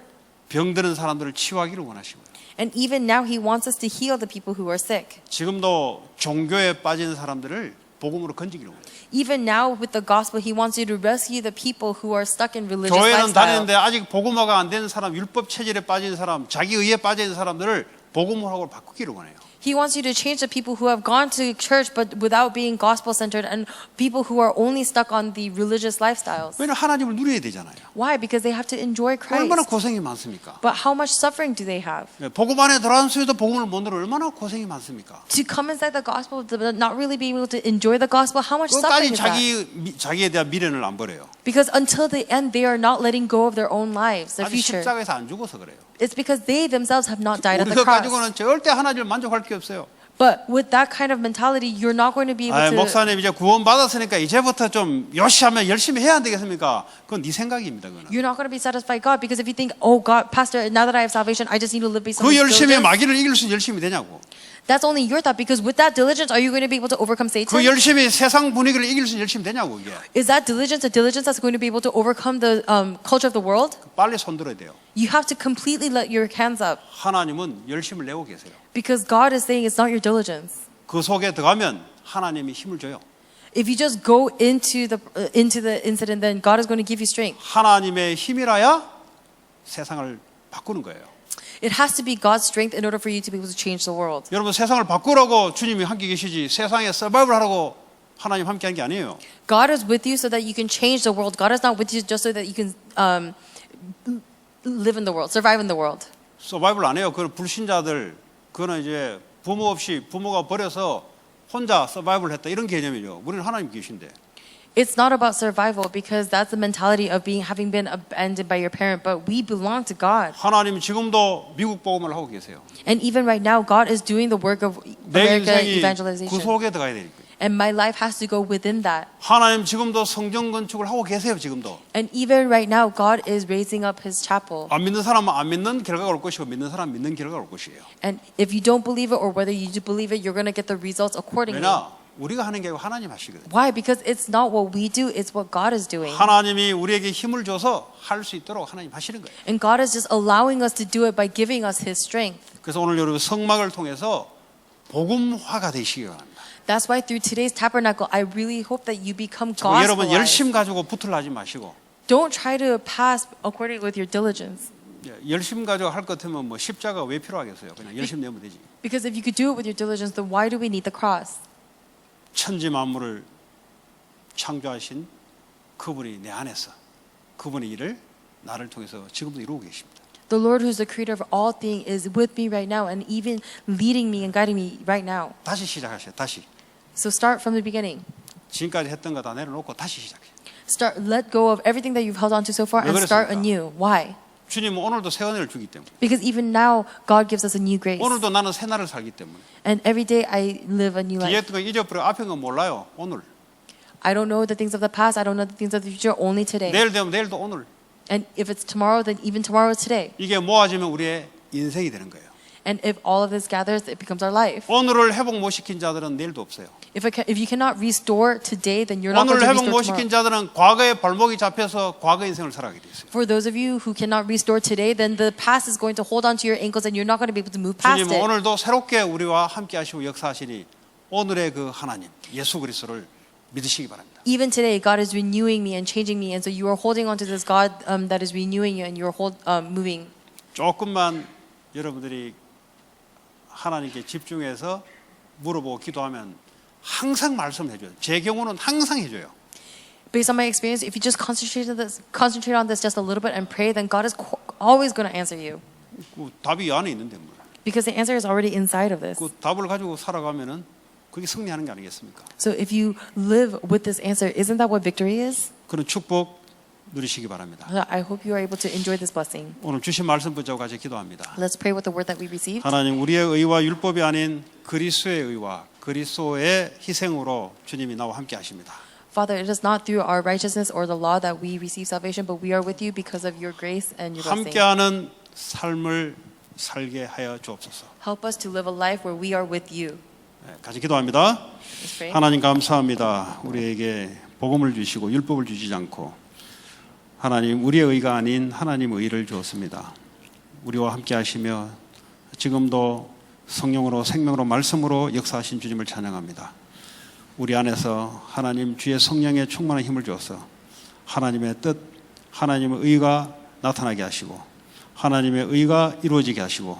병드는 사람들을 치유하기를 원하시고요. And even now, He wants us to heal the people who are sick. 지금도 종교에 빠진 사람들을 복음으로 건지기를 원해요. Even now, with the gospel, He wants you to rescue the people who are stuck in religious 교회는 lifestyle. 다니는데 아직 복음화가 안 되는 사람, 율법 체질에 빠진 사람, 자기 의에 빠진 사람들을 복음화로 바꾸기를 원해요. He wants you to change the people who have gone to church but without being gospel-centered and people who are only stuck on the religious lifestyles. 왜냐하면 하나님을 누려야 되잖아요. Why? Because they have to enjoy 얼마나 Christ. 고생이 많습니까? But how much suffering do they have? 복음 안에 들어와서도 복음을 못 누려 얼마나 고생이 많습니까? To come inside the gospel but not really being able to enjoy the gospel, how much suffering 끝까지 is that? 자기에 대한 미련을 안 버려요. Because until the end, they are not letting go of their own lives, their 아직 future. 십자가에서 안 죽어서 그래요. It's because they themselves have not died at 우리 the 것 cross. 가지고는 절대 하나님을 만족할 게 없어요. But with that kind of mentality, you're not going to be able 아, to. 목사님 이제 구원 받았으니까 이제부터 좀 열심히 해야 안 되겠습니까? 그건 네 생각입니다. 그거는. You're not going to be satisfied, God, because if you think, oh God, Pastor, now that I have salvation, I just need to live based on 그 this 열심히 diligence. 마귀를 이길 수 열심히 되냐고. That's only your thought, because with that diligence, are you going to be able to overcome Satan? 그 열심히 세상 분위기를 이길 수 열심히 되냐고 이게. Is that diligence a diligence that's going to be able to overcome the culture of the world? 빨리 손들어야 돼요. You have to completely let your hands up, 하나님은 열심을 내고 계세요. because God is saying it's not your diligence. 그 속에 들어가면 하나님이 힘을 줘요. If you just go into the incident, then God is going to give you strength. 하나님의 힘이라야 세상을 바꾸는 거예요. It has to be God's strength in order for you to be able to change the world. 여러분 세상을 바꾸라고 주님이 함께 계시지 세상에 서바이벌 하라고 하나님 함께 하는 게 아니에요. God is with you so that you can change the world. God is not with you just so that you can live in the world, survive in the world. 서바이벌 안 해요. 그건 불신자들, 그거는 이제 부모 없이 부모가 버려서 혼자 서바이벌 했다 이런 개념이죠. 우리는 하나님 계신데. It's not about survival because that's the mentality of having been abandoned by your parent, but we belong to God. 하나님 지금도 미국 복음을 하고 계세요. And even right now, God is doing the work of 내 America 인생이 그 evangelization. 속에 들어가야 되니까. And my life has to go within that. 하나님 지금도 성전 건축을 하고 계세요. 지금도. And even right now, God is raising up His chapel. 안 믿는 사람은 안 믿는 결과가 올 것이고 믿는 사람은 믿는 결과가 올 것이에요. And if you don't believe it or whether you do believe it, you're going to get the results accordingly. 왜냐? 우리가 하는 게 아니고 하나님 하시거든요. Why? Because it's not what we do, it's what God is doing. 하나님이 우리에게 힘을 줘서 할 수 있도록 하나님 하시는 거예요. And God is just allowing us to do it by giving us His strength. 그래서 오늘 여러분 성막을 통해서 복음화가 되시기 바랍니다. That's why through today's tabernacle, I really hope that you become 여러분 gospelized. 열심 가지고 붙으려 하지 마시고 Don't try to pass according with your diligence. 열심 가지고 할 것 같으면 뭐 십자가 왜 필요하겠어요? 그냥 열심 내면 되지. Because if you could do it with your diligence, then why do we need the cross? 천지 만물을 창조하신 그분이 내 안에서 그분의 일을 나를 통해서 지금도 이루고 계십니다. The Lord who's the creator of all things is with me right now and even leading me and guiding me right now. 다시 시작하세요. 다시. So start from the beginning. 지금까지 했던 거 다 내려놓고 다시 시작해요. Let go of everything that you've held on to so far 왜 and start 그랬습니까? anew. Why? 주님은 오늘도 새 은혜를 주기 때문에. Because even now, God gives us a new grace. 오늘도 나는 새 날을 살기 때문에. And every day I live a new 뒤에 life. 했던 거 잊어버리고 앞에 건 몰라요. 오늘. I don't know the things of the past. I don't know the things of the future. Only today. 내일 되면 내일도 오늘. And if it's tomorrow, then even tomorrow is today. 이게 모아지면 우리의 인생이 되는 거예요. And if all of this gathers, it becomes our life. 오늘을 회복 못 시킨 자들은 내일도 없어요. If you cannot restore today, then you're not going 오늘 to 회복 못 restore 시킨 tomorrow. 자들은 과거의 발목이 잡혀서 과거 인생을 살아가게 돼 있어요. For those of you who cannot restore today, then the past is going to hold on to your ankles and you're not going to be able to move past 주님은 it. 오늘도 새롭게 우리와 함께 하시고 역사하시니 오늘의 그 하나님 예수 그리스도를 믿으시기 바랍니다. Even today, God is renewing me and changing me, and so you are holding on to this God that is renewing you, and you're moving. 조금만 여러분들이 하나님께 집중해서 물어보고 기도하면 항상 말씀해 줘요. 제 경우는 항상 해줘요. Based on my experience, if you just concentrate on this just a little bit and pray, then God is always going to answer you. 그 답이 이 안에 있는데 뭐. Because the answer is already inside of this. 그 답을 가지고 살아가면은 그게 승리하는 게 아니겠습니까? So if you live with this answer, isn't that what victory is? 그런 축복 누리시기 바랍니다. I hope you are able to enjoy this blessing. 오늘 주신 말씀 붙잡고 같이 기도합니다. Let's pray with the word that we received. 하나님 우리의 의와 율법이 아닌 그리스도의 의와 그리스도의 희생으로 주님이 나와 함께 하십니다. Father, it is not through our righteousness or the law that we receive salvation, but we are with you because of your grace and your blessing. 함께하는 삶을 살게 하여 주옵소서. Help us to live a life where we are with you. 같이 기도합니다. Let's pray. 하나님 감사합니다. 우리에게 복음을 주시고 율법을 주시지 않고 하나님 우리의 의가 아닌 하나님의 의를 주었습니다. 우리와 함께 하시며 지금도 성령으로 생명으로 말씀으로 역사하신 주님을 찬양합니다. 우리 안에서 하나님 주의 성령의 충만한 힘을 주어서 하나님의 뜻, 하나님의 의가 나타나게 하시고 하나님의 의가 이루어지게 하시고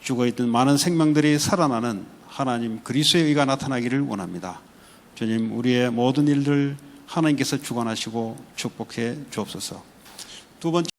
죽어있던 많은 생명들이 살아나는 하나님 그리스도의 의가 나타나기를 원합니다. 주님 우리의 모든 일들 하나님께서 주관하시고 축복해 주옵소서. 두 번째